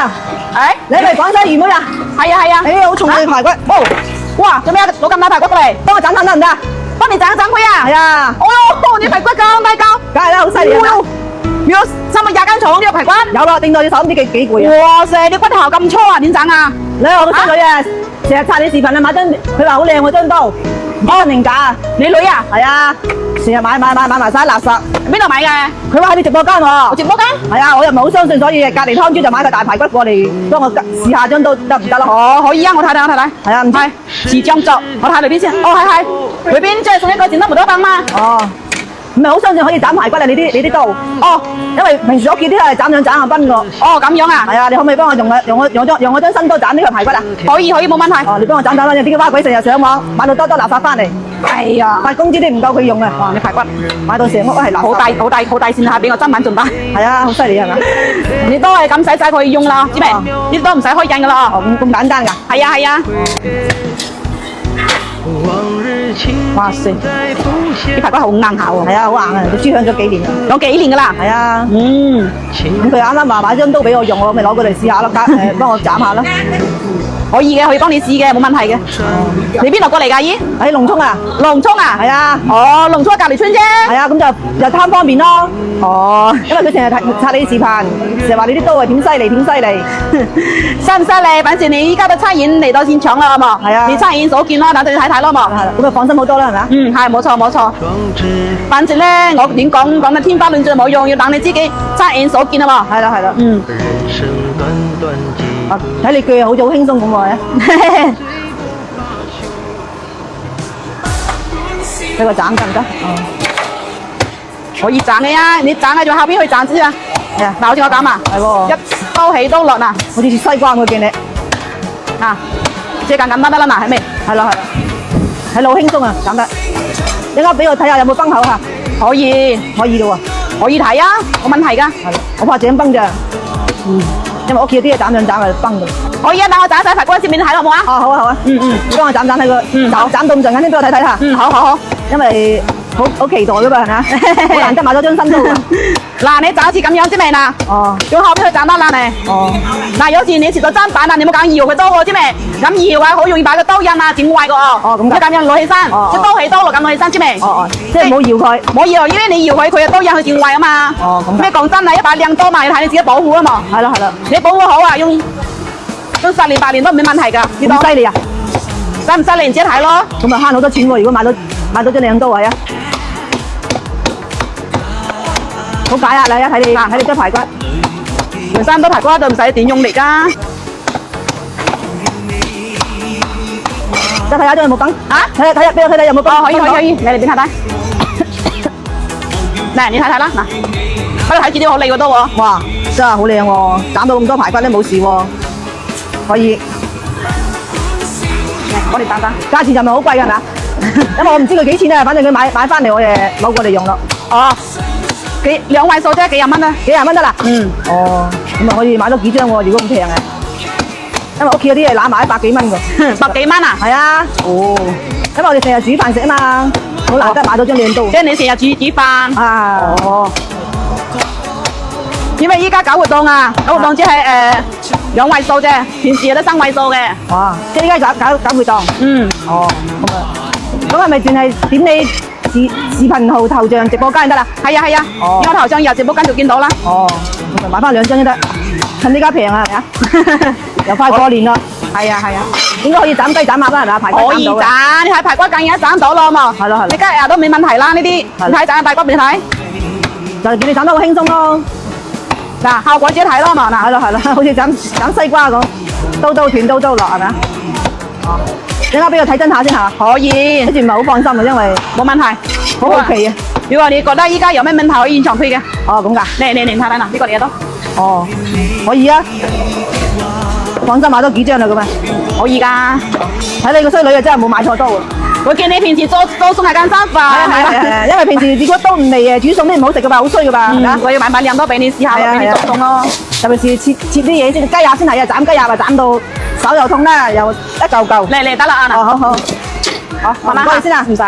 啊，誒，你係咪廣西魚妹啊？係啊係啊。你好重嘅排骨，哦，哇，做咩攞咁大排骨過嚟？幫我斬斬得唔得啊？幫你斬佢啊！係啊，哦喲，你排骨咁大嚿，梗係啦，好犀利啊！要差唔多廿間廠呢個排骨。有啦，頂到隻手唔知幾攰啊！哇塞，啲骨頭咁粗啊，點整啊？你我個孫女啊，成日刷你視頻啊，買張，佢話好靚喎張刀，唔知真定假啊？你女啊？係啊，成日買埋晒垃圾。邊度買嘅？佢話喺你直播間喎。直播間？係啊，我又唔係好相信，所以隔離湯豬就買個大排骨過嚟，幫我試下張刀得唔得咯？哦，可以啊，我睇睇。係啊，唔知係是這樣做，我睇裏邊先。哦，係，裏邊即係送一個剪刀冇得崩嘛？哦，唔係好相信可以斬排骨啊！你啲刀。哦，因為平時屋企啲係斬兩斬下崩個。哦，咁樣啊？係啊，你可唔可以幫我用我張新刀斬呢個排骨啊？可以，冇問題。哦，你幫我斬啦！有啲蛙鬼成日上網買到多垃圾翻嚟，哎呀，發工資都唔夠佢用啊！哇，你排骨買到成屋都係垃圾。好大線下，比我砧板仲大。係啊，好犀利係咪？你都係咁使可以用啦，知未？呢都唔使開印噶啦。哦，咁簡單㗎？係啊。哇塞，啲排骨好硬下喎。係啊，好硬啊！佢豬響咗幾年啦。有幾年噶啦？係啊。咁佢啱啱話買張刀俾我用，我咪攞過嚟試下咯，幫我斬下啦。可以嘅，可以幫你試嘅，冇問題嘅。你邊度過嚟㗎，姨？喺龍涌啊。龍涌啊？係啊。哦，龍涌隔離村啫。係啊，咁就貪方便咯。哦，因為佢成日刷你視頻，成日話你啲刀係點犀利。犀唔犀利？反正你依家都差遠嚟到現場啦，好冇？係啊。你差遠所見啦，等你睇睇咯，好冇？係啦，咁就放心好多啦，係咪啊？係冇錯。反正咧，我點講得天花亂墜冇用，要等你自己差眼所見啊嘛。係啦。睇你鋸好似好輕鬆咁喎。俾個斬得唔得？可以斬嘅啊！你斬喺咗後邊去斬先啊！係啊，嗱，好似我咁啊，係喎，一刀起刀落嗱，好似西瓜咁嘅見你。即係簡單得啦嗱，係咪？係啦，係好輕鬆啊，斬得。一陣間俾我睇下有冇崩口嚇？可以嘅喎，可以睇啊，冇問題㗎。係，我怕整崩咋。因為屋企有啲嘢斬兩斬就崩㗎。可以啊，等我斬晒排骨先俾你睇好冇啊？好啊。你幫我斬睇個，斬到咁盡，肯定俾我睇下。好。因為好期待㗎嘛，係咪啊？好難得買咗張新刀。嗱，你斬一次咁樣知未嗱？用後邊去斬得啦你。嗱，有時你切到砧板啦，你冇咁搖佢刀喎，知未？咁搖啊，好容易把個刀印啊整壞個哦。咁樣攞起身，一刀起刀落咁攞起身，知未？即係唔好搖佢，冇搖，因為你搖佢，佢嘅刀印去整壞啊嘛。咩講真啊，一把靚刀嘛，你睇你自己保護啊嘛。係啦，你保護好啊，用10年8年都唔冇問題㗎。咁犀利啊！犀唔犀利？你自己睇咯。咁啊慳好多錢喎！如果買到張靚刀係啊，好解壓啦！睇你張排骨，原生刀排骨都唔使點用力㗎。再睇下張有冇崩睇，俾我睇睇有冇崩。可以，你嚟邊睇睇。嚟，你睇睇啦，嗱，不過睇住啲好利個刀喎。哇，真係好靚喎！斬到咁多排骨都冇事喎，可以。我哋打，價錢就唔係好貴㗎，係咪啊？因為我唔知佢幾錢啊，反正佢買翻嚟我哋攞過嚟用咯。兩位數啫，幾廿蚊啊？幾廿蚊得啦。咁啊可以買多幾張喎，如果咁平嘅。因為屋企有啲嘢攬埋100幾蚊㗎。100幾蚊啊？係啊。因為我哋成日煮飯食啊嘛，好難得買到張靚刀。即係你成日煮飯。啊。因為依家搞活動啊，搞活動只係2位數啫，平時有得3位數嘅。哇！即係依家搞活動。咁係咪淨係點你視頻號頭像直播間就得啦？係啊。我頭像入直播間就見到啦。咁咪買翻2張都得，趁呢家平啊，係咪啊？又快過年啦。係啊。應該可以斬雞斬鴨啦，係咪啊？排骨可以斬，你睇排骨梗而家斬到啦嘛。係咯。你今日都冇問題啦，呢啲。你睇斬排骨俾你睇，就叫你斬得好輕鬆咯。嗱，效果自己睇咯嘛。嗱，係咯，好似斬西瓜咁，刀斷刀落係咪啊？陣間俾我睇真下先嚇。可以。跟住唔係好放心啊，因為冇問題，好好奇啊。如果你覺得依家有咩問題，可以現場推嘅。咁㗎。你睇睇嗱，呢個嚟都。可以啊。放心買多幾張啦，咁啊。可以㗎。睇你個衰女啊，真係冇買錯刀啊！我見你平時做餸係咁辛苦。係，因為平時如果刀唔利啊，煮餸都唔好食㗎嘛，好衰㗎嘛。我要買兩刀俾你試下，俾你做餸咯。特別是切啲嘢先，雞鴨先係啊，斬雞鴨啊，斬到手又痛啦，又一嚿嚿。嚟得啦，好，好，唔該你先啊，唔使。